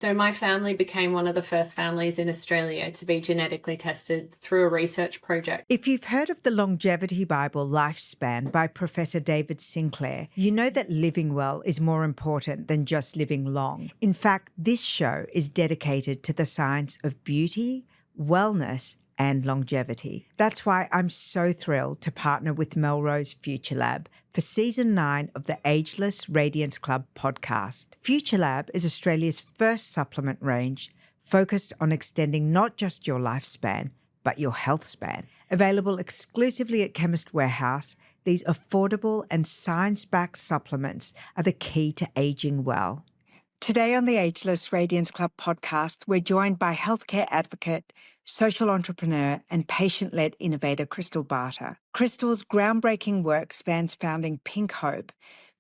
So my family became one of the first families in Australia to be genetically tested through a research project. If you've heard of the Longevity Bible Lifespan by Professor David Sinclair, you know that living well is more important than just living long. In fact, this show is dedicated to the science of beauty, wellness, and longevity. That's why I'm so thrilled to partner with Melrose Future Lab for Season 9 of the Ageless Radiance Club podcast. Future Lab is Australia's first supplement range focused on extending not just your lifespan, but your health span. Available exclusively at Chemist Warehouse, these affordable and science-backed supplements are the key to aging well. Today on the Ageless Radiance Club podcast, we're joined by healthcare advocate, social entrepreneur, and patient-led innovator Krystal Barter. Krystal's groundbreaking work spans founding Pink Hope,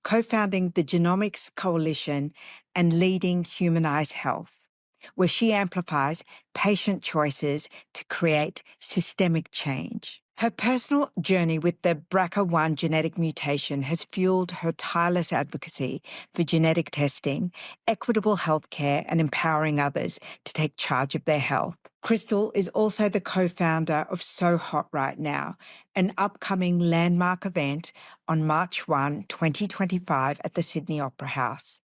co-founding the Genomics Coalition, and leading Humanise Health, where she amplifies patient choices to create systemic change. Her personal journey with the BRCA1 genetic mutation has fueled her tireless advocacy for genetic testing, equitable healthcare, and empowering others to take charge of their health. Krystal is also the co-founder of So Hot Right Now, an upcoming landmark event on March 1, 2025 at the Sydney Opera House.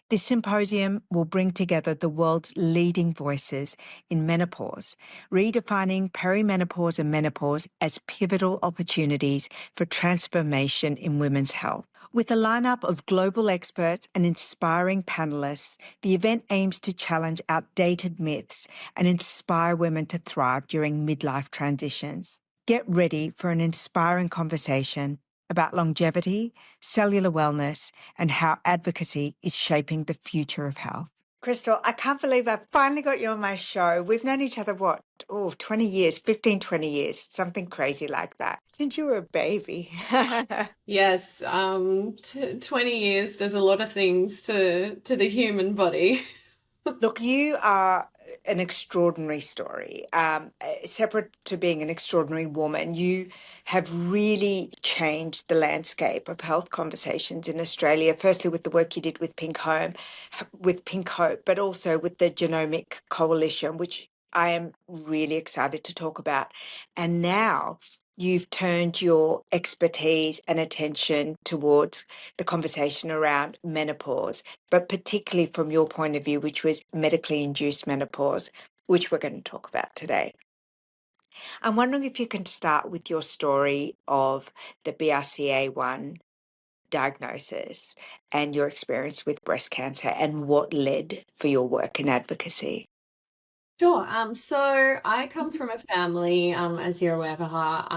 This symposium will bring together the world's leading voices in menopause, redefining perimenopause and menopause as pivotal opportunities for transformation in women's health. With a lineup of global experts and inspiring panelists, the event aims to challenge outdated myths and inspire women to thrive during midlife transitions. Get ready for an inspiring conversation about longevity, cellular wellness, and how advocacy is shaping the future of health. Krystal, I can't believe I finally got you on my show. We've known each other, 20 years, 15, 20 years, something crazy like that, since you were a baby. Yes, 20 years does a lot of things to the human body. Look, you are an extraordinary story. Separate to being an extraordinary woman, you have really changed the landscape of health conversations in Australia, firstly with the work you did with Pink Hope, but also with the Genomics Coalition, which I am really excited to talk about. And now you've turned your expertise and attention towards the conversation around menopause, but particularly from your point of view, which was medically induced menopause, which we're going to talk about today. I'm wondering if you can start with your story of the BRCA1 diagnosis and your experience with breast cancer and what led for your work in advocacy. Sure. So I come from a family, as you're aware, Bahar,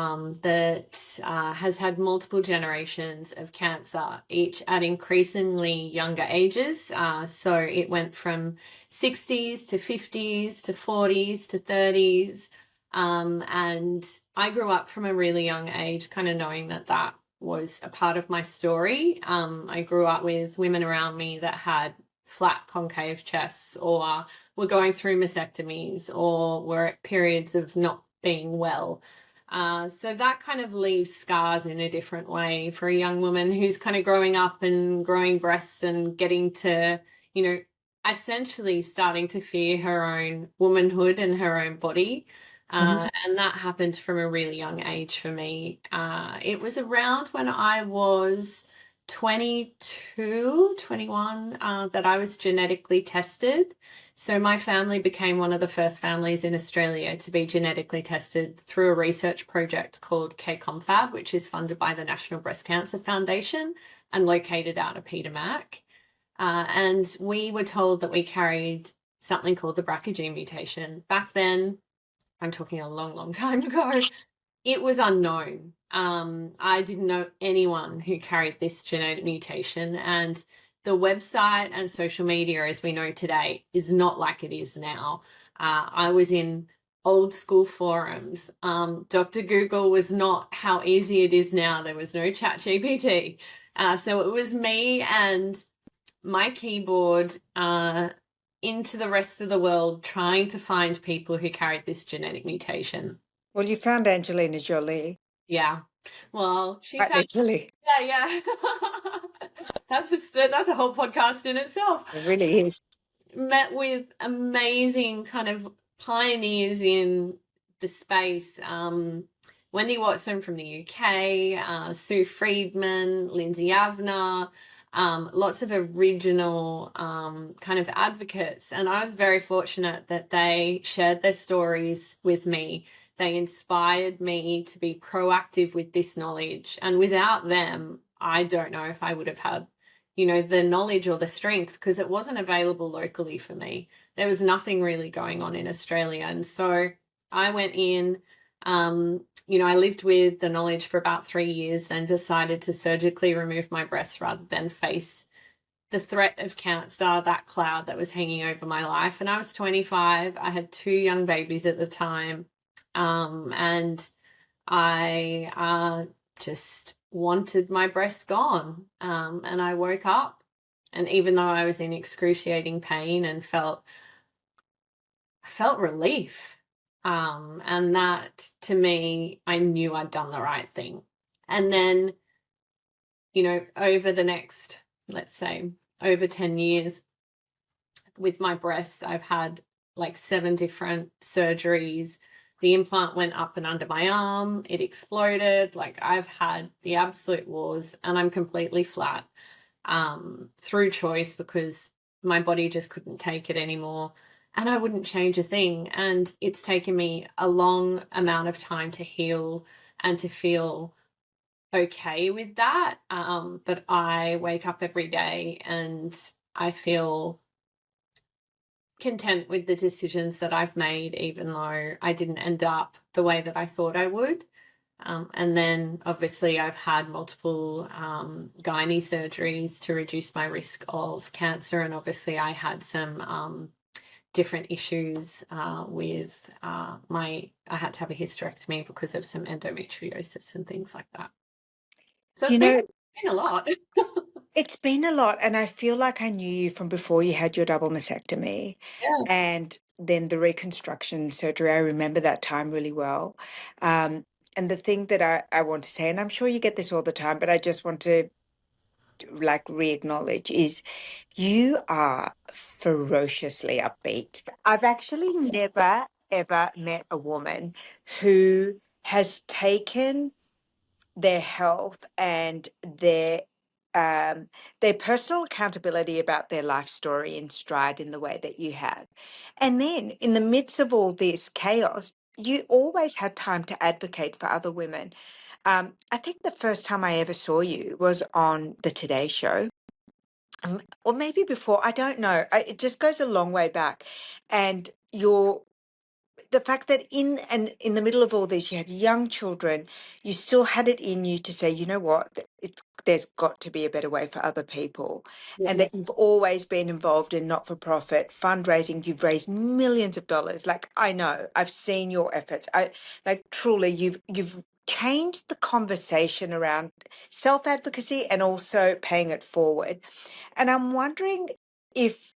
that has had multiple generations of cancer, each at increasingly younger ages. So it went from 60s to 50s to 40s to 30s. And I grew up from a really young age, kind of knowing that that was a part of my story. I grew up with women around me that had flat concave chests or were going through mastectomies or were at periods of not being well. So that kind of leaves scars in a different way for a young woman who's kind of growing up and growing breasts and getting to, essentially starting to fear her own womanhood and her own body. And that happened from a really young age for me. It was around when I was 22, 21, that I was genetically tested. So my family became one of the first families in Australia to be genetically tested through a research project called KCOMFAB, which is funded by the National Breast Cancer Foundation and located out of Peter Mac. And we were told that we carried something called the BRCA gene mutation. Back then, I'm talking a long, long time ago, it was unknown. I didn't know anyone who carried this genetic mutation, and the website and social media as we know today is not like it is now. I was in old school forums. Dr. Google was not how easy it is now. There was no ChatGPT. So it was me and my keyboard into the rest of the world trying to find people who carried this genetic mutation. Well, you found Angelina Jolie. Yeah. Well, she Right, found literally. yeah. That's a whole podcast in itself. It really is. met with amazing kind of pioneers in the space. Wendy Watson from the UK, Sue Friedman, Lindsay Avner, lots of original kind of advocates. And I was very fortunate that they shared their stories with me. They inspired me to be proactive with this knowledge. And without them, I don't know if I would have had, the knowledge or the strength, because it wasn't available locally for me. There was nothing really going on in Australia. And so I went in, I lived with the knowledge for about 3 years, then decided to surgically remove my breasts rather than face the threat of cancer, that cloud that was hanging over my life. And I was 25. I had 2 young babies at the time. And I just wanted my breast gone. And I woke up, and even though I was in excruciating pain and I felt relief. And that, to me, I knew I'd done the right thing. And then, over the next, let's say, over 10 years with my breasts, I've had like 7 different surgeries. The implant went up and under my arm. It exploded. Like, I've had the absolute wars, and I'm completely flat through choice, because my body just couldn't take it anymore. And I wouldn't change a thing. And it's taken me a long amount of time to heal and to feel okay with that. But I wake up every day and I feel content with the decisions that I've made, even though I didn't end up the way that I thought I would. And then obviously I've had multiple gynae surgeries to reduce my risk of cancer. And obviously I had some different issues with I had to have a hysterectomy because of some endometriosis and things like that. So You it's know, been a lot. it's been a lot, and I feel like I knew you from before you had your double mastectomy Yeah. and then the reconstruction surgery. I remember that time really well. And the thing that I want to say, and I'm sure you get this all the time, but I just want to like re-acknowledge, is you are ferociously upbeat. I've actually never ever met a woman who has taken their health and their personal accountability about their life story in stride in the way that you have. And then in the midst of all this chaos, you always had time to advocate for other women. I think the first time I ever saw you was on the Today Show. Or maybe before, I don't know. It just goes a long way back. And the fact that in the middle of all this you had young children, you still had it in you to say, you know what, there's got to be a better way for other people. And Yeah. that you've always been involved in not-for-profit fundraising. You've raised millions of dollars. Like, I know, I've seen your efforts. I like, truly, you've changed the conversation around self-advocacy and also paying it forward. And I'm wondering if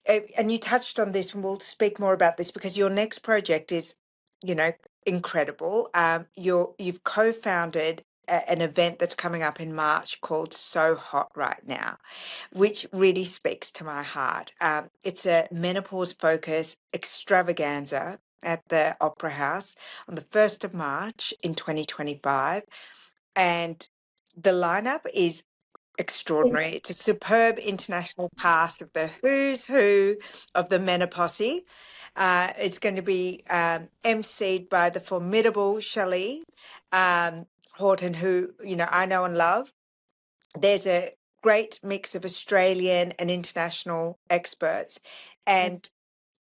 and you touched on this, and we'll speak more about this because your next project is, you know, incredible. You've co-founded an event that's coming up in March called So Hot Right Now, which really speaks to my heart. It's a menopause focus extravaganza at the Opera House on the 1st of March in 2025. And the lineup is extraordinary. It's a superb international cast of the who's who of the menopause. It's going to be emceed by the formidable Shelley Horton, who I know and love. There's a great mix of Australian and international experts, and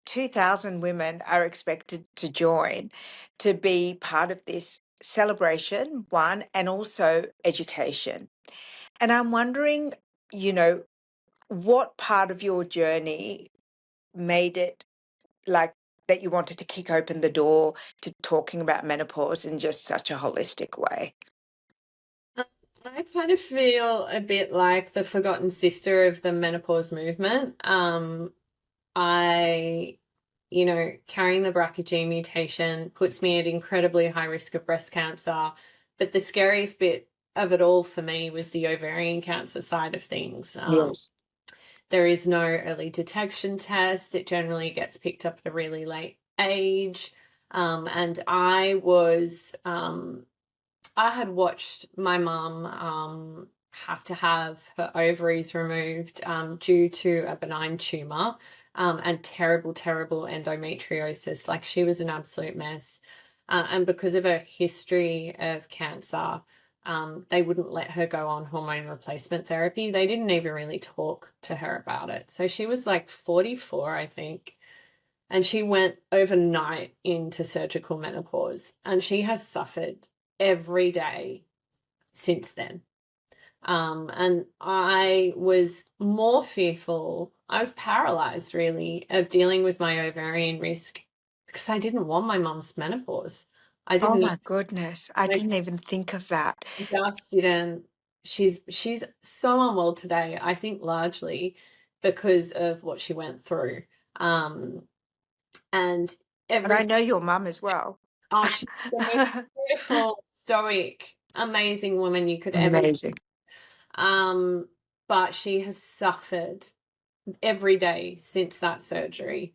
2,000 women are expected to join to be part of this celebration, one, and also education. And I'm wondering, you know, what part of your journey made it like that you wanted to kick open the door to talking about menopause in just such a holistic way? I kind of feel a bit like the forgotten sister of the menopause movement. I, carrying the BRCA gene mutation puts me at incredibly high risk of breast cancer. But the scariest bit of it all for me was the ovarian cancer side of things. Yes. There is no early detection test. It generally gets picked up at a really late age. And I had watched my mum have to have her ovaries removed due to a benign tumor and terrible, terrible endometriosis. Like, she was an absolute mess. And because of her history of cancer, they wouldn't let her go on hormone replacement therapy. They didn't even really talk to her about it. So she was like 44, I think. And she went overnight into surgical menopause, and she has suffered every day since then. And I was more fearful. I was paralyzed, really, of dealing with my ovarian risk because I didn't want my mum's menopause. I Oh didn't. my goodness. I I didn't even think of that. just didn't. She's so unwell today. I think largely because of what she went through. And And I every know your mum as well. Oh, she's the most beautiful, stoic, amazing woman you could ever. Amazing. Um, but she has suffered every day since that surgery.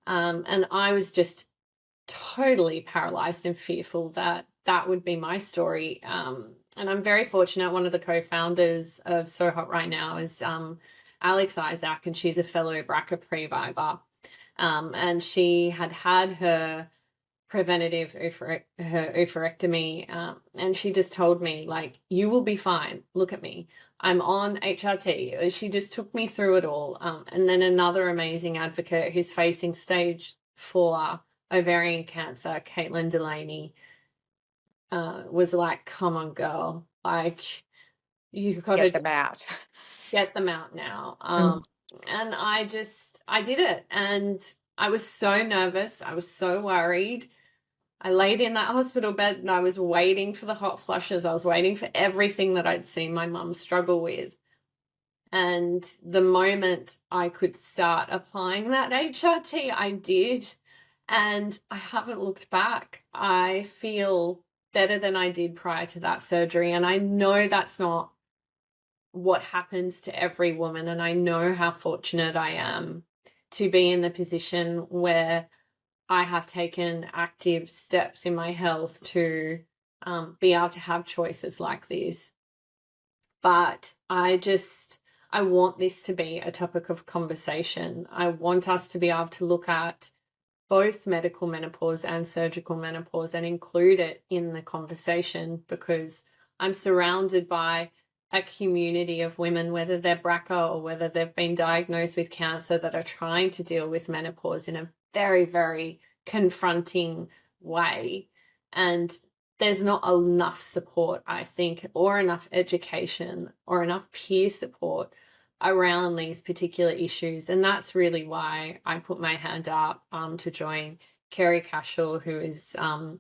And I was just totally paralyzed and fearful that that would be my story. And I'm very fortunate. One of the co-founders of So Hot Right Now is Alex Isaac, and she's a fellow BRCA pre-vivor. And she had her preventative her oophorectomy, and she just told me, like, you will be fine, look at me, I'm on HRT. She just took me through it all. And then another amazing advocate who's facing stage 4 ovarian cancer, Caitlin Delaney, was like, come on girl, like, you've got Get to them out. get them out now. Mm. And I did it, and I was so nervous, I was so worried. I laid in that hospital bed and I was waiting for the hot flushes. I was waiting for everything that I'd seen my mum struggle with. And the moment I could start applying that HRT, I did. And I haven't looked back. I feel better than I did prior to that surgery. And I know that's not what happens to every woman. And I know how fortunate I am to be in the position where I have taken active steps in my health to be able to have choices like this. But I want this to be a topic of conversation. I want us to be able to look at both medical menopause and surgical menopause and include it in the conversation, because I'm surrounded by a community of women, whether they're BRCA or whether they've been diagnosed with cancer, that are trying to deal with menopause in a very, very confronting way. And there's not enough support, I think, or enough education or enough peer support around these particular issues. And that's really why I put my hand up to join Kerry Cashel, who is, I'd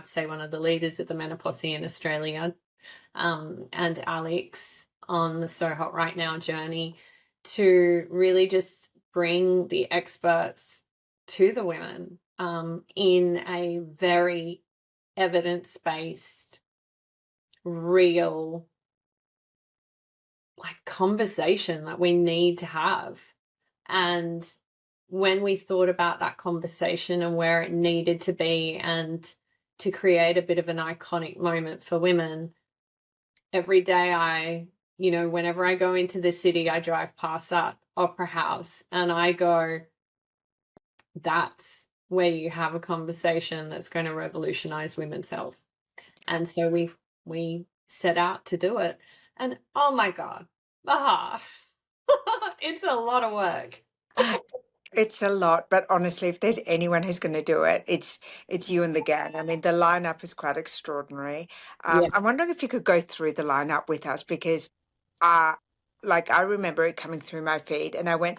say one of the leaders of the menopause in Australia, and Alex on the So Hot Right Now journey, to really just bring the experts to the women in a very evidence-based, real, like, conversation that we need to have. And when we thought about that conversation and where it needed to be, and to create a bit of an iconic moment for women, every day whenever I go into the city, I drive past that opera house and I go, that's where you have a conversation that's going to revolutionize women's health. And so we set out to do it. And oh my God, it's a lot of work. It's a lot, but honestly, if there's anyone who's going to do it, it's you and the gang. I mean, the lineup is quite extraordinary. Yeah. I'm wondering if you could go through the lineup with us, because, like, I remember it coming through my feed, and I went,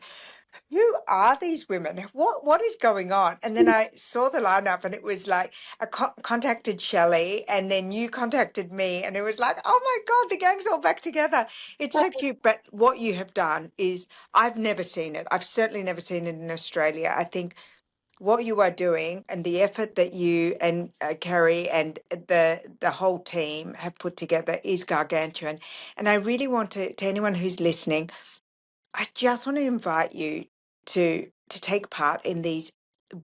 "Who are these women? What is going on?" And then I saw the lineup, and it was like I contacted Shelley, and then you contacted me, and it was like, "Oh my God, the gang's all back together." It's so cute. But what you have done is, I've never seen it. I've certainly never seen it in Australia. I think what you are doing and the effort that you and Kerry and the whole team have put together is gargantuan. And I really want to anyone who's listening, I just want to invite you to take part in these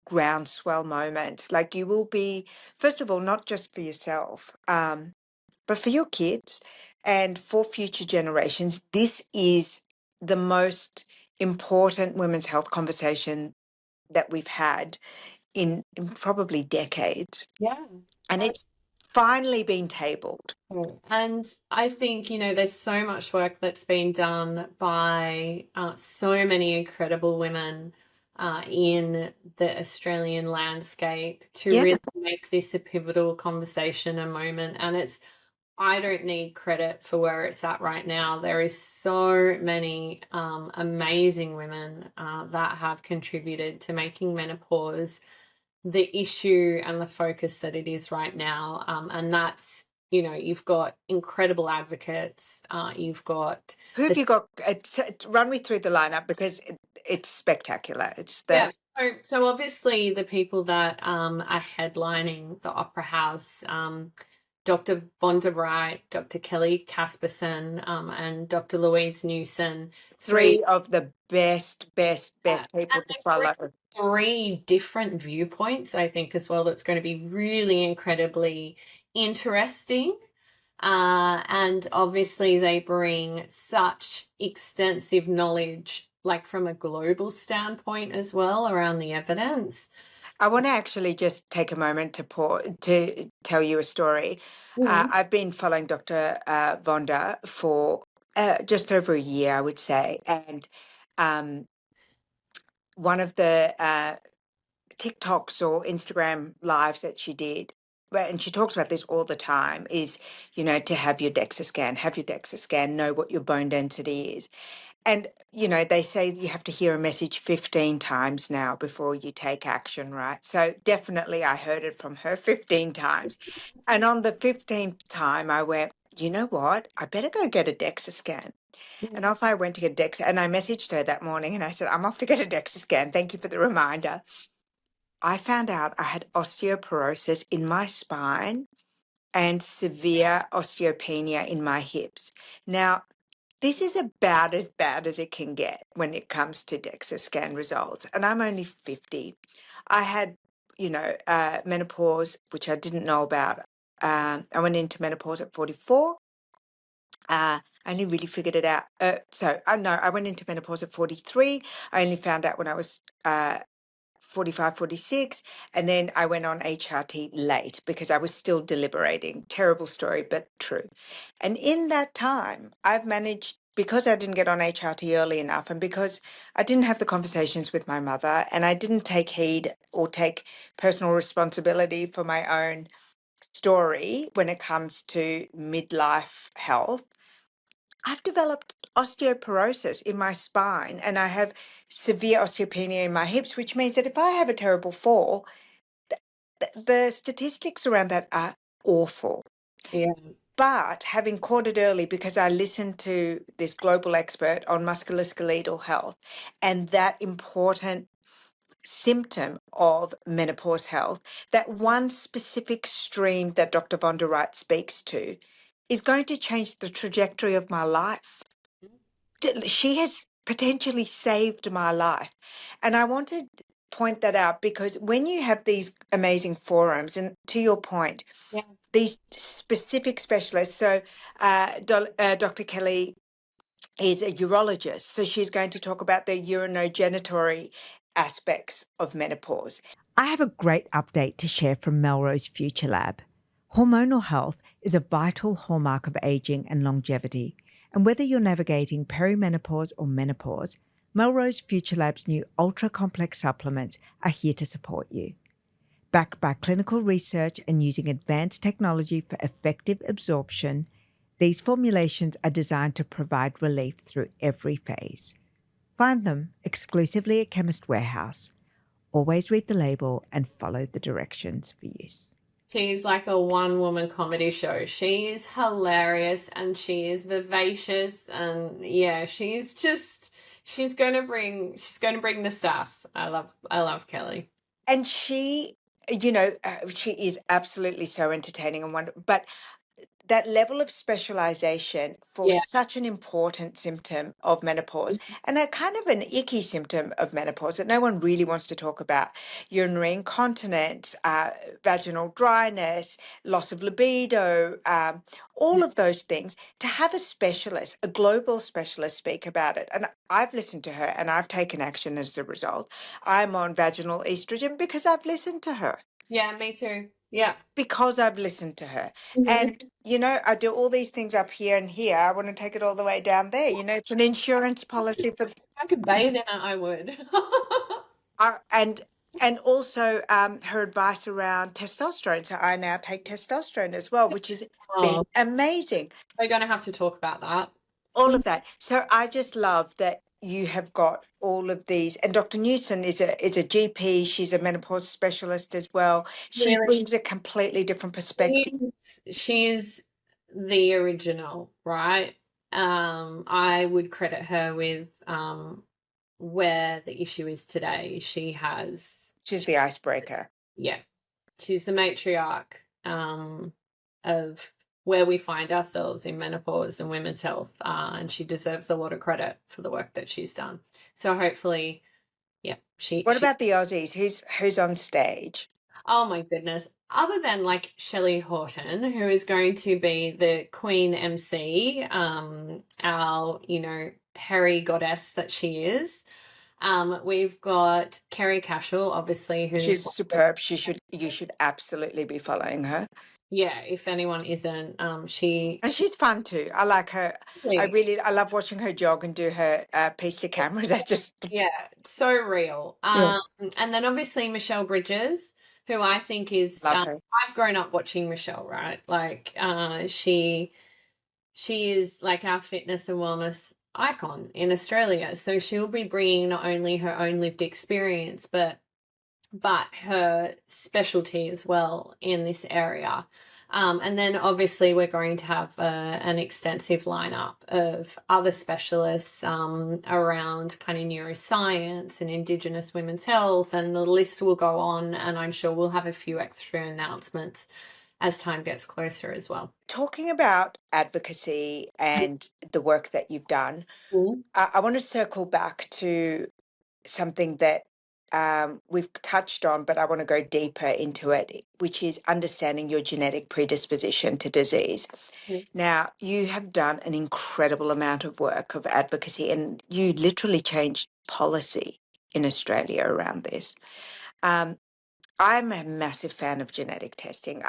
groundswell moments. Like you will be, first of all, not just for yourself, but for your kids and for future generations. This is the most important women's health conversation that we've had in probably decades. Yeah. And it's finally been tabled. And I think, there's so much work that's been done by so many incredible women in the Australian landscape to Yeah. really make this a pivotal conversation, a moment. And I don't need credit for where it's at right now. There is so many amazing women that have contributed to making menopause the issue and the focus that it is right now. And that's, you've got incredible advocates. You've got Who have the you got? Run me through the lineup because it's spectacular. It's the Yeah. So obviously the people that are headlining the Opera House, Dr. Von der Wright, Dr. Kelly Casperson, and Dr. Louise Newson, three three of the best and people to they bring follow. three different viewpoints, I think, as well. That's going to be really incredibly interesting. And obviously they bring such extensive knowledge, like from a global standpoint as well, around the evidence. I want to actually just take a moment to tell you a story. Mm. I've been following Dr. Vonda for just over a year, I would say, and um, one of the TikToks or Instagram lives that she did, and she talks about this all the time, is, to have your DEXA scan, know what your bone density is. And, they say you have to hear a message 15 times now before you take action, right? So definitely I heard it from her 15 times. And on the 15th time, I went, you know what? I better go get a DEXA scan. And Mm. off I went to get a DEXA. And I messaged her that morning and I said, I'm off to get a DEXA scan. Thank you for the reminder. I found out I had osteoporosis in my spine and severe osteopenia in my hips. Now, this is about as bad as it can get when it comes to DEXA scan results. And I'm only 50. I had, menopause, which I didn't know about. I went into menopause at 44. I only really figured it out. I went into menopause at 43. I only found out when I was 45, 46, and then I went on HRT late because I was still deliberating. Terrible story, but true. And in that time, I've managed, because I didn't get on HRT early enough and because I didn't have the conversations with my mother and I didn't take heed or take personal responsibility for my own story when it comes to midlife health. I've developed osteoporosis in my spine and I have severe osteopenia in my hips, which means that if I have a terrible fall, the statistics around that are awful. Yeah. But having caught it early because I listened to this global expert on musculoskeletal health and that important symptom of menopause health, that one specific stream that Dr. Von der Wright speaks to is going to change the trajectory of my life. She has potentially saved my life. And I want to point that out because when you have these amazing forums, and to your point, Yeah. these specific specialists, so Dr. Kelly is a urologist, so she's going to talk about the urinogenitory aspects of menopause. I have a great update to share from Melrose Future Lab. Hormonal health is a vital hallmark of aging and longevity. And whether you're navigating perimenopause or menopause, Melrose Future Lab's new ultra-complex supplements are here to support you. Backed by clinical research and using advanced technology for effective absorption, these formulations are designed to provide relief through every phase. Find them exclusively at Chemist Warehouse. Always read the label and follow the directions for use. She's like a one-woman comedy show. She is hilarious and she is vivacious, and yeah, she's gonna bring the sass. I love Kelly. And she, she is absolutely so entertaining and wonderful. But that level of specialization for Yeah. such an important symptom of menopause and a kind of an icky symptom of menopause that no one really wants to talk about: urinary incontinence, vaginal dryness, loss of libido, all of those things. To have a specialist, a global specialist, speak about it. And I've listened to her and I've taken action as a result. I'm on vaginal estrogen because I've listened to her. Yeah, me too. Yeah. Because I've listened to her. Mhm. And, I do all these things up here and here. I want to take it all the way down there. It's an insurance policy for, If I could bathe in it, I would. and also her advice around testosterone. So I now take testosterone as well, which has been Oh, amazing. we're going to have to talk about that. All of that. So I just love that you have got all of these. And Dr. Newson is a GP. She's a menopause specialist as well. She Really, brings a completely different perspective. she's the original, right? I would credit her with where the issue is today. She's the icebreaker. Yeah, she's the matriarch of where we find ourselves in menopause and women's health, and she deserves a lot of credit for the work that she's done. So hopefully, yeah, What she. about the Aussies? Who's on stage? Oh my goodness! Other than like Shelley Horton, who is going to be the Queen MC, our Peri goddess that she is. We've got Kerry Cashel, obviously, who's She's superb. You should absolutely be following her. yeah. If anyone isn't, she And she's fun too. I like her. really, I love watching her jog and do her piece to cameras. I just yeah, so real. yeah, And then obviously Michelle Bridges, who I think is love her. I've grown up watching Michelle, right? Like, she is like our fitness and wellness icon in Australia. So she'll be bringing not only her own lived experience, but her specialty as well in this area. And then obviously we're going to have an extensive lineup of other specialists around kind of neuroscience and Indigenous women's health, and the list will go on. And I'm sure we'll have a few extra announcements as time gets closer as well. Talking about advocacy and the work that you've done, Mhm. I want to circle back to something that we've touched on, but I want to go deeper into it, which is understanding your genetic predisposition to disease. Now, you have done an incredible amount of work of advocacy, and you literally changed policy in Australia around this. Um, I'm a massive fan of genetic testing.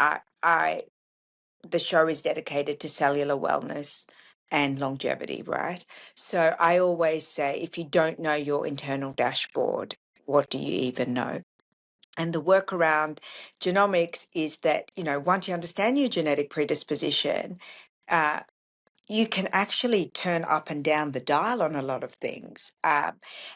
The show is dedicated to cellular wellness and longevity, right? So I always say, if you don't know your internal dashboard, what do you even know? And the work around genomics is that, once you understand your genetic predisposition, uh, you can actually turn up and down the dial on a lot of things,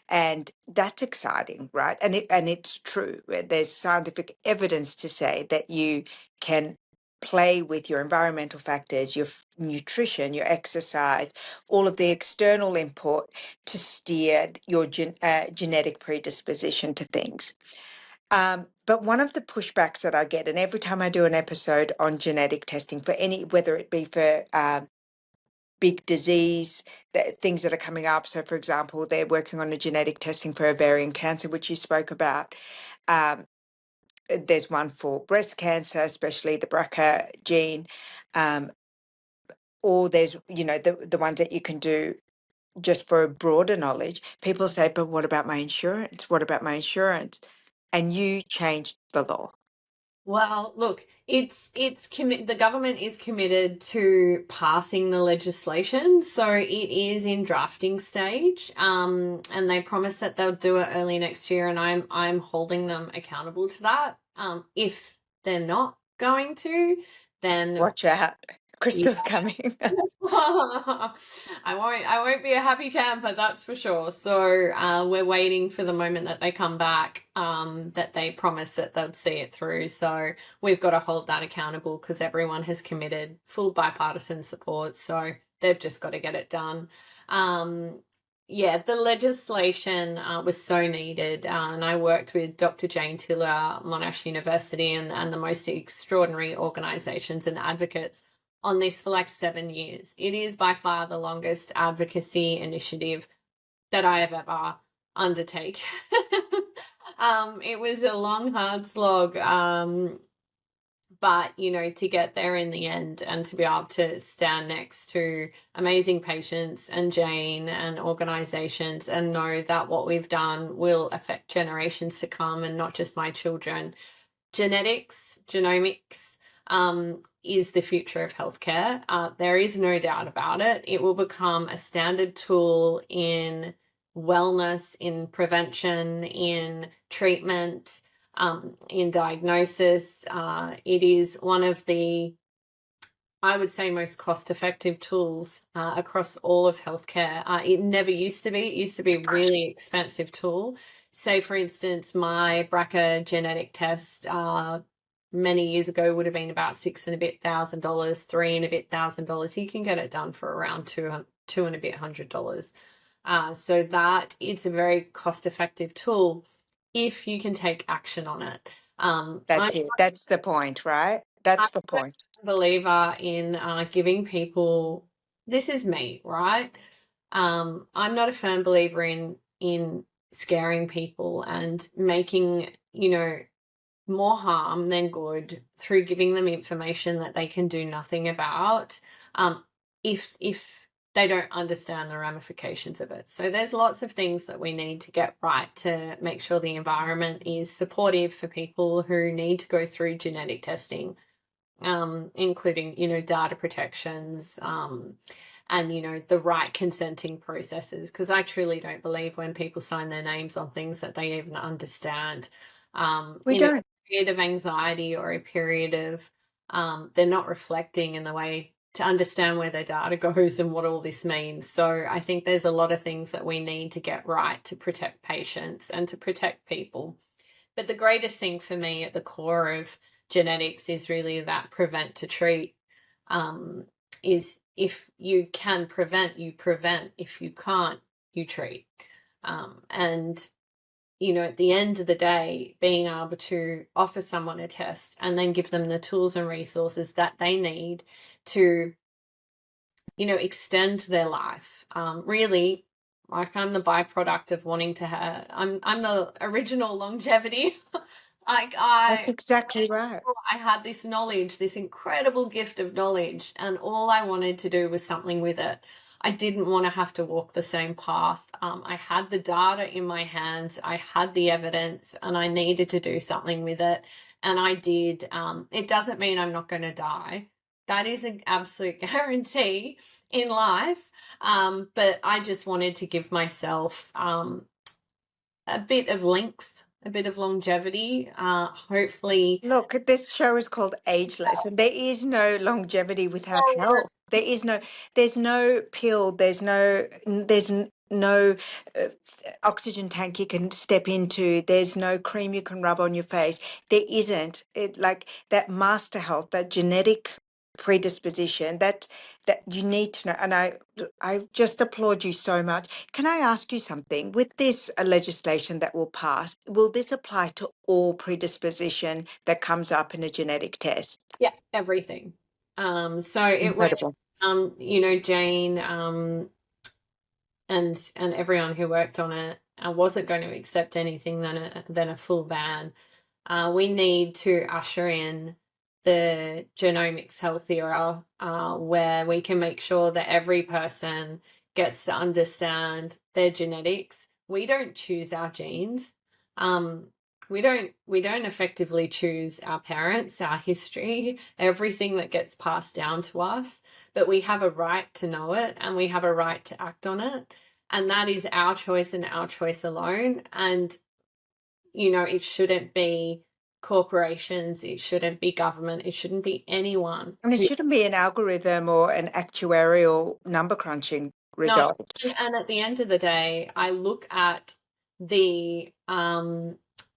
and that's exciting, right? And it's true. There's scientific evidence to say that you can play with your environmental factors, your nutrition, your exercise, all of the external input to steer your genetic predisposition to things. But one of the pushbacks that I get, and every time I do an episode on genetic testing for whether it be for big disease, things that are coming up. So, for example, they're working on a genetic testing for ovarian cancer, which you spoke about. Um, there's one for breast cancer, especially the BRCA gene. Um, or there's, the ones that you can do just for a broader knowledge. People say, but what about my insurance? What about my insurance? And you changed the law. Well, look, the government is committed to passing the legislation, so it is in drafting stage. And they promise that they'll do it early next year, and I'm holding them accountable to that. If they're not going to, then Watch out. Krystal's coming. I won't be a happy camper, that's for sure. So we're waiting for the moment that they come back, that they promise that they'll see it through. So we've got to hold that accountable because everyone has committed full bipartisan support. So they've just got to get it done. Yeah, the legislation was so needed, and I worked with Dr. Jane Tiller, Monash University, and the most extraordinary organisations and advocates on this for like 7 years. It is by far the longest advocacy initiative that I have ever undertaken. It was a long, hard slog. But, you know, to get there in the end and to be able to stand next to amazing patients and Jane and organizations and know that what we've done will affect generations to come and not just my children. Genomics, is the future of healthcare. There is no doubt about it. It will become a standard tool in wellness, in prevention, in treatment, in diagnosis. It is one of the, I would say, most cost-effective tools across all of healthcare. It never used to be. It used to be a really expensive tool. Say, for instance, my BRCA genetic test many years ago would have been about $6,000 and a bit, $3,000. You can get it done for around $200 and a bit. So that it's a very cost-effective tool if you can take action on it. That's it. That's the point, right? That's the point. I'm a believer in giving people, this is me, right? I'm not a firm believer in scaring people and making, you know, more harm than good through giving them information that they can do nothing about, if they don't understand the ramifications of it. So there's lots of things that we need to get right to make sure the environment is supportive for people who need to go through genetic testing, including, you know, data protections, and, you know, the right consenting processes, because I truly don't believe when people sign their names on things that they even understand. We In don't. a period of anxiety or a period of they're not reflecting in the way to understand where their data goes and what all this means. So I think there's a lot of things that we need to get right to protect patients and to protect people. But the greatest thing for me at the core of genetics is really that prevent to treat. Is if you can prevent, you prevent. If you can't, you treat. And, you know, at the end of the day, being able to offer someone a test and then give them the tools and resources that they need to, you know, extend their life. Really, like, I'm the byproduct of wanting to have, I'm the original longevity. Like, That's exactly right. I had this knowledge, this incredible gift of knowledge, and all I wanted to do was something with it. I didn't want to have to walk the same path. I had the data in my hands, I had the evidence, and I needed to do something with it. And I did. It doesn't mean I'm not going to die. That is an absolute guarantee in life. But I just wanted to give myself a bit of length, a bit of longevity. Hopefully, Look, this show is called Ageless, and there is no longevity without health. There's no pill, no oxygen tank you can step into. There's no cream you can rub on your face. There isn't. It like that master health, that genetic predisposition that you need to know. And I just applaud you so much. Can I ask you something? With this legislation that will pass, will this apply to all predisposition that comes up in a genetic test? yeah, everything. So it went, Incredible. you know, Jane, and everyone who worked on it wasn't going to accept anything than a full ban. We need to usher in the Genomics Health era, where we can make sure that every person gets to understand their genetics. We don't choose our genes. We don't effectively choose our parents, our history, everything that gets passed down to us, but we have a right to know it and we have a right to act on it. And that is our choice and our choice alone. And, you know, it shouldn't be corporations, it shouldn't be government, it shouldn't be anyone. And it shouldn't be an algorithm or an actuarial number crunching No, result. and at the end of the day, I look at the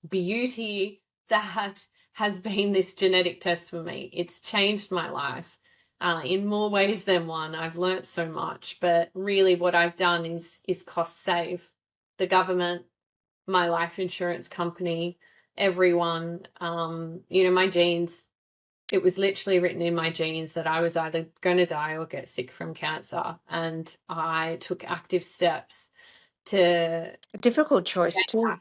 beauty that has been this genetic test for me. It's changed my life in more ways than one. I've learnt so much, but really what I've done is cost save the government, my life insurance company, everyone. You know, my genes it was literally written in my genes that I was either going to die or get sick from cancer. And I took active steps to A difficult choice too.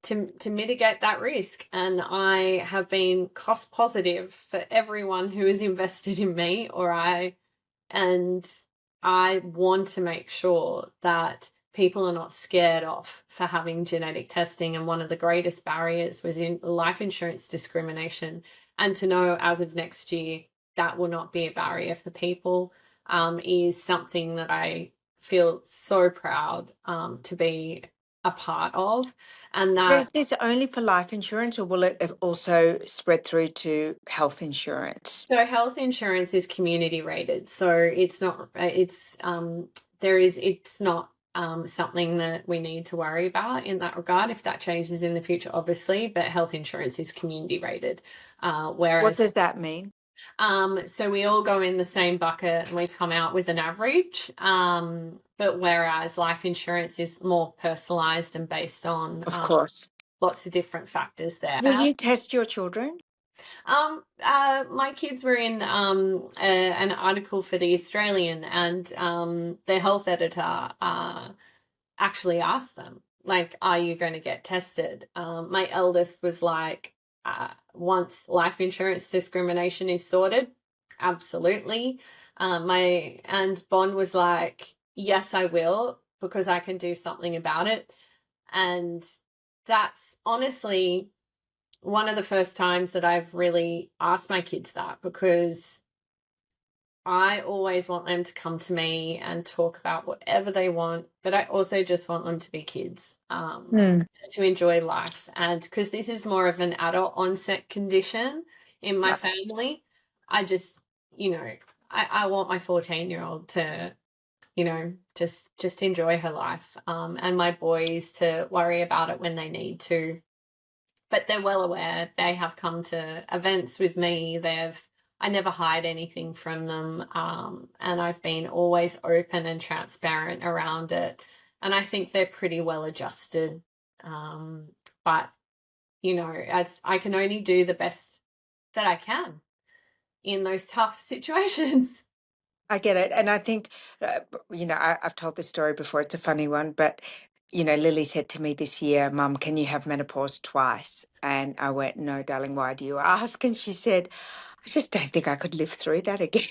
to mitigate that risk. And I have been cost positive for everyone who is invested in me, and I want to make sure that people are not scared off for having genetic testing. And one of the greatest barriers was in life insurance discrimination. And to know as of next year that will not be a barrier for people is something that I feel so proud to be a part of. And So that is this only for life insurance, or will it also spread through to health insurance? so health insurance is community rated, so it's not it's not something that we need to worry about in that regard. If that changes in the future, obviously, but health insurance is community rated, What whereas does that mean? so we all go in the same bucket and we come out with an average, but whereas life insurance is more personalized and based on Of course. lots of different factors there. Will you test your children? My kids were in an article for the Australian, and their health editor actually asked them, like, "Are you going to get tested?" My eldest was like, "Once life insurance discrimination is sorted, absolutely." And Bond was like, "Yes, I will, because I can do something about it," and that's honestly one of the first times that I've really asked my kids that, because I always want them to come to me and talk about whatever they want, but I also just want them to be kids, Hmm. to enjoy life. And because this is more of an adult onset condition in my Right. family, I just, I want my 14-year-old to, just enjoy her life, and my boys to worry about it when they need to. But they're well aware. They have come to events with me. I never hide anything from them, and I've been always open and transparent around it. And I think they're pretty well adjusted. But as I can only do the best that I can in those tough situations. I get it. And I think, I've told this story before. It's a funny one, but, Lily said to me this year, Mum, can you have menopause twice? And I went, no, darling, why do you ask? And she said, I just don't think I could live through that again.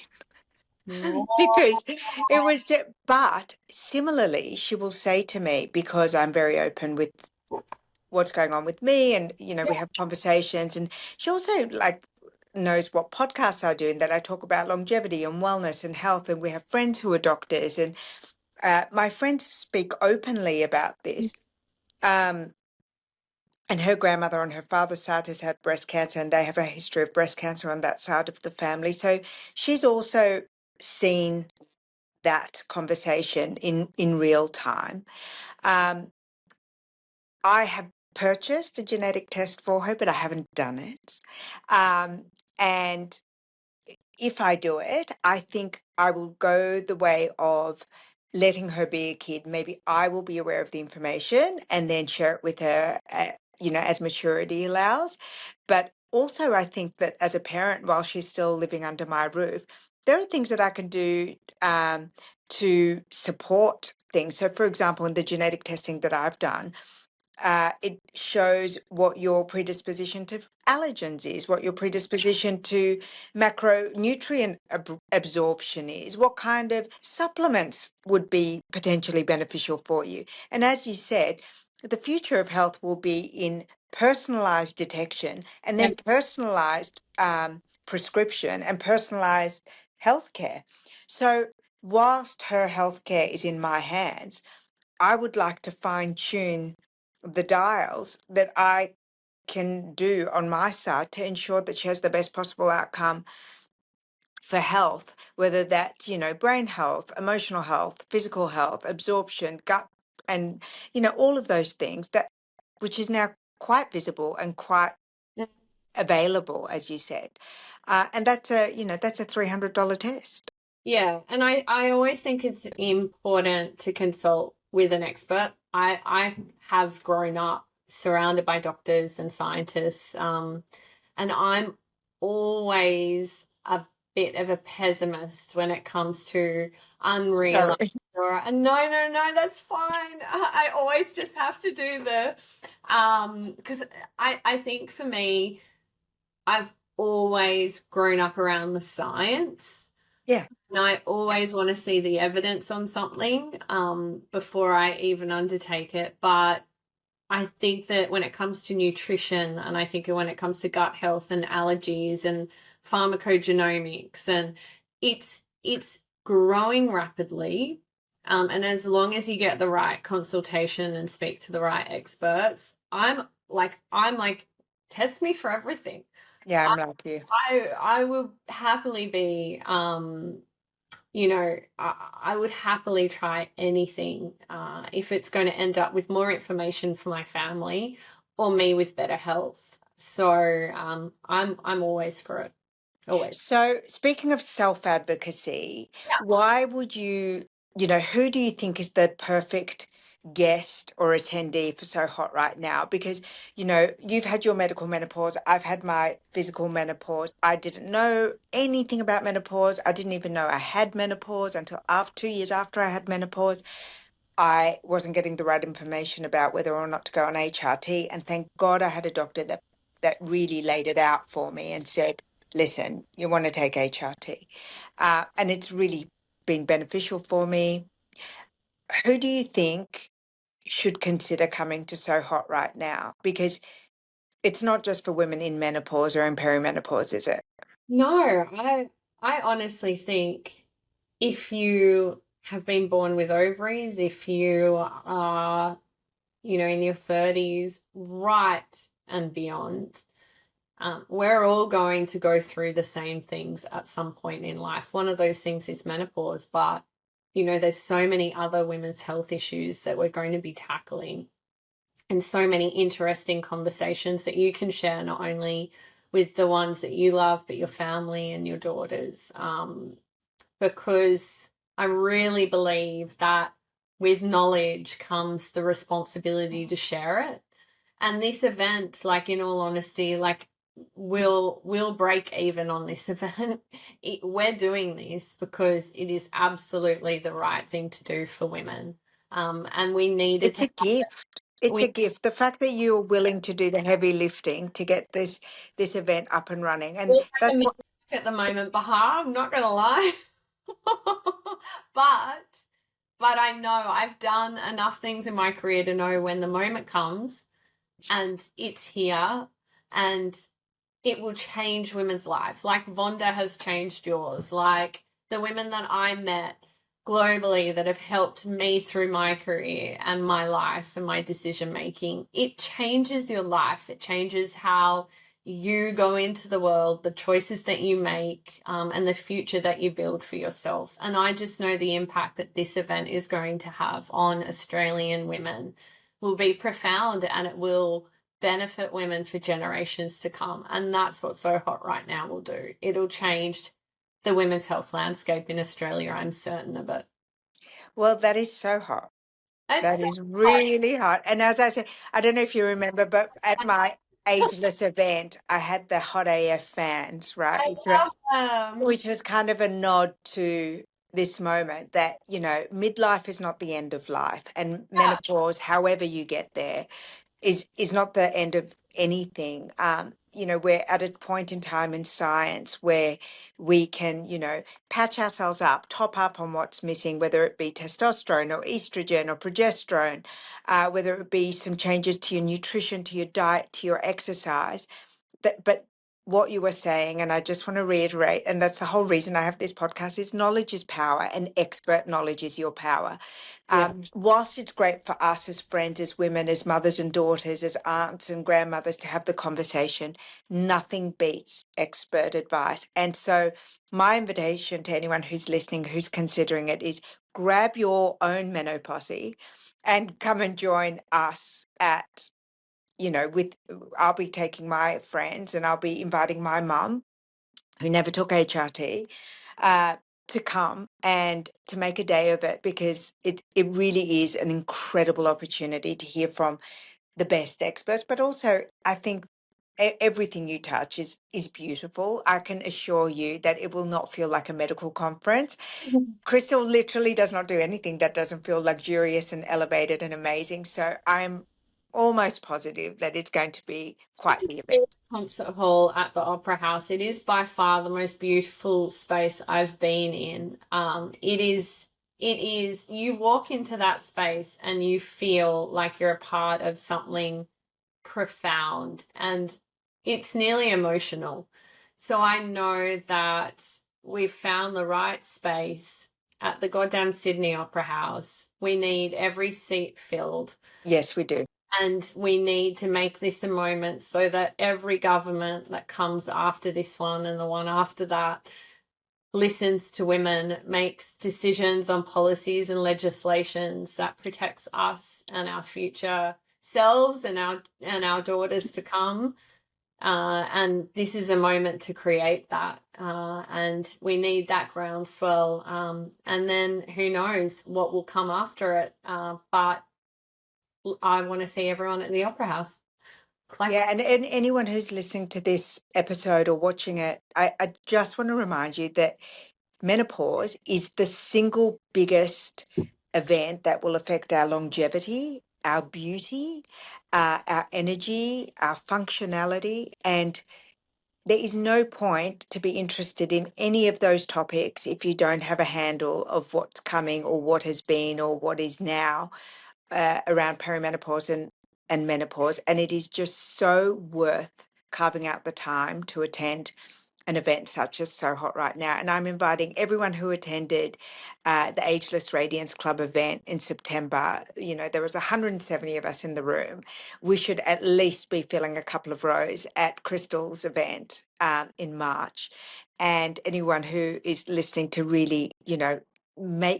Because it was just, but similarly, she will say to me, because I'm very open with what's going on with me, and we have conversations, and she also like knows what podcasts I do and that I talk about longevity and wellness and health, and we have friends who are doctors, and my friends speak openly about this. And her grandmother on her father's side has had breast cancer, and they have a history of breast cancer on that side of the family. So she's also seen that conversation in real time. I have purchased a genetic test for her, but I haven't done it. And if I do it, I think I will go the way of letting her be a kid. Maybe I will be aware of the information and then share it with her, as maturity allows. But also, I think that as a parent, while she's still living under my roof, there are things that I can do to support things. So, for example, in the genetic testing that I've done, it shows what your predisposition to allergens is, what your predisposition to macronutrient absorption is, what kind of supplements would be potentially beneficial for you. And as you said, the future of health will be in personalized detection and then Yep. personalized prescription and personalized healthcare. So, whilst her healthcare is in my hands, I would like to fine tune the dials that I can do on my side to ensure that she has the best possible outcome for health, whether that's, brain health, emotional health, physical health, absorption, gut, and, all of those things which is now quite visible and quite Yep. available, as you said. And that's a $300 test. Yeah, and I always think it's important to consult with an expert. I have grown up surrounded by doctors and scientists, and I'm always a bit of a pessimist when it comes to unrealized. Sorry. No, that's fine. I always just have to do the because I think for me, I've always grown up around the science. Yeah. And I always want to see the evidence on something before I even undertake it. But I think that when it comes to nutrition, and I think when it comes to gut health and allergies and pharmacogenomics, and it's growing rapidly. And as long as you get the right consultation and speak to the right experts, I'm like, test me for everything. Yeah, I'm like you. I will happily be I would happily try anything if it's going to end up with more information for my family or me with better health. So I'm always for it. Always. So, speaking of self-advocacy, Yeah. why would who do you think is the perfect guest or attendee for So Hot right now? Because, you've had your medical menopause, I've had my physical menopause. I didn't know anything about menopause. I didn't even know I had menopause until after 2 years after I had menopause. I wasn't getting the right information about whether or not to go on HRT. And thank God I had a doctor that really laid it out for me and said, listen, you want to take HRT. And it's really been beneficial for me. Who do you think should consider coming to So Hot right now? Because it's not just for women in menopause or in perimenopause, is it? No, I honestly think if you have been born with ovaries, if you are, in your 30s, right and beyond, we're all going to go through the same things at some point in life. One of those things is menopause, but there's so many other women's health issues that we're going to be tackling, and so many interesting conversations that you can share, not only with the ones that you love, but your family and your daughters. Because I really believe that with knowledge comes the responsibility to share it. And this event, like, in all honesty, like, we'll break even on this event. We're doing this because it is absolutely the right thing to do for women. And we needed It's to a gift. It's a we gift. The fact that you're willing to do the heavy lifting to get this event up and running. And feel like a that's mini what at the moment, Bahar, I'm not gonna lie. but but I know I've done enough things in my career to know when the moment comes and it's here, and it will change women's lives. Like Vonda has changed yours. Like the women that I met globally that have helped me through my career and my life and my decision making, it changes your life. It changes how you go into the world, the choices that you make, and the future that you build for yourself. And I just know the impact that this event is going to have on Australian women will be profound, and it will benefit women for generations to come. And that's what So Hot right now will do. It'll change the women's health landscape in Australia. I'm certain of it. well, that is so hot. It's That so is hot. really hot. And as I said, I don't know if you remember, but at my Ageless event, I had the Hot AF fans, right? I love them. Which was kind of a nod to this moment that, midlife is not the end of life, and Yeah. menopause, however you get there, is not the end of anything. We're at a point in time in science where we can, patch ourselves up, top up on what's missing, whether it be testosterone or estrogen or progesterone, whether it be some changes to your nutrition, to your diet, to your exercise. But what you were saying, and I just want to reiterate, and that's the whole reason I have this podcast, is knowledge is power, and expert knowledge is your power. Yeah. Whilst it's great for us as friends, as women, as mothers and daughters, as aunts and grandmothers to have the conversation, nothing beats expert advice. And so my invitation to anyone who's listening, who's considering it, is grab your own menopause and come and join us at with I'll be taking my friends and I'll be inviting my mum, who never took HRT, to come and to make a day of it, because it really is an incredible opportunity to hear from the best experts. But also, I think everything you touch is beautiful. I can assure you that it will not feel like a medical conference. Krystal literally does not do anything that doesn't feel luxurious and elevated and amazing. So I'm almost positive that it's going to be quite the event. Concert hall at the Opera House. It is by far the most beautiful space I've been in. It is, you walk into that space and you feel like you're a part of something profound, and it's nearly emotional. So I know that we've found the right space at the goddamn Sydney Opera House. We need every seat filled. Yes, we do. And we need to make this a moment so that every government that comes after this one and the one after that listens to women, makes decisions on policies and legislations that protects us and our future selves and our daughters to come. And this is a moment to create that. And we need that groundswell. And then who knows what will come after it. But I want to see everyone at the Opera House. Yeah, and anyone who's listening to this episode or watching it, I just want to remind you that menopause is the single biggest event that will affect our longevity, our beauty, our energy, our functionality. And there is no point to be interested in any of those topics if you don't have a handle of what's coming or what has been or what is now around perimenopause and menopause. And it is just so worth carving out the time to attend an event such as So Hot Right Now. And I'm inviting everyone who attended the Ageless Radiance Club event in September. You know, there was 170 of us in the room. We should at least be filling a couple of rows at Krystal's event in March. And anyone who is listening to really,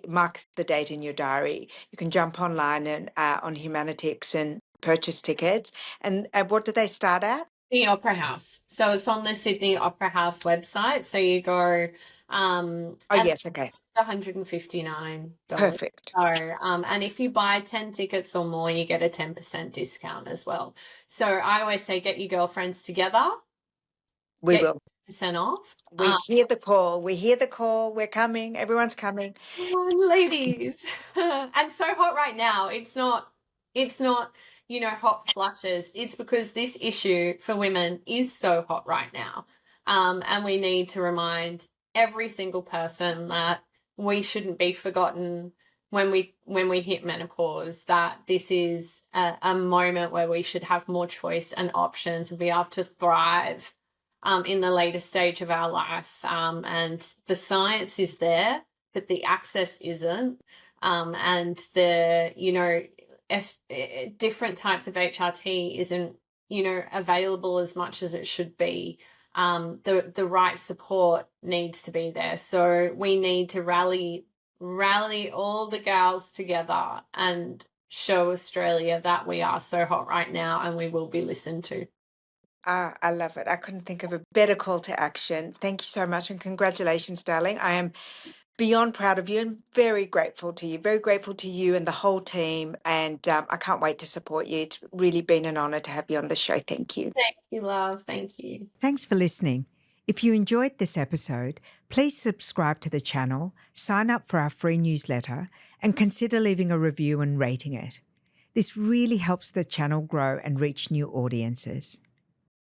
mark the date in your diary. You can jump online and on Humanitics and purchase tickets. And what do they start at? The Opera House. So it's on the Sydney Opera House website. So you go Oh, yes, okay. $159. Perfect. So, and if you buy 10 tickets or more, you get a 10% discount as well. So I always say get your girlfriends together. We get will. % off. We hear the call. We hear the call. We're coming. Everyone's coming. Come on, ladies. And So Hot Right Now, it's not, hot flushes. It's because this issue for women is so hot right now. And we need to remind every single person that we shouldn't be forgotten when we hit menopause, that this is a moment where we should have more choice and options and be able to thrive in the later stage of our life. And the science is there, but the access isn't. And the, different types of HRT isn't, available as much as it should be. The right support needs to be there. So we need to rally all the gals together and show Australia that we are so hot right now and we will be listened to. I love it. I couldn't think of a better call to action. Thank you so much and congratulations, darling. I am beyond proud of you and very grateful to you. Very grateful to you and the whole team. And I can't wait to support you. It's really been an honor to have you on the show. Thank you. Thank you, love. Thank you. Thanks for listening. If you enjoyed this episode, please subscribe to the channel, sign up for our free newsletter, and consider leaving a review and rating it. This really helps the channel grow and reach new audiences.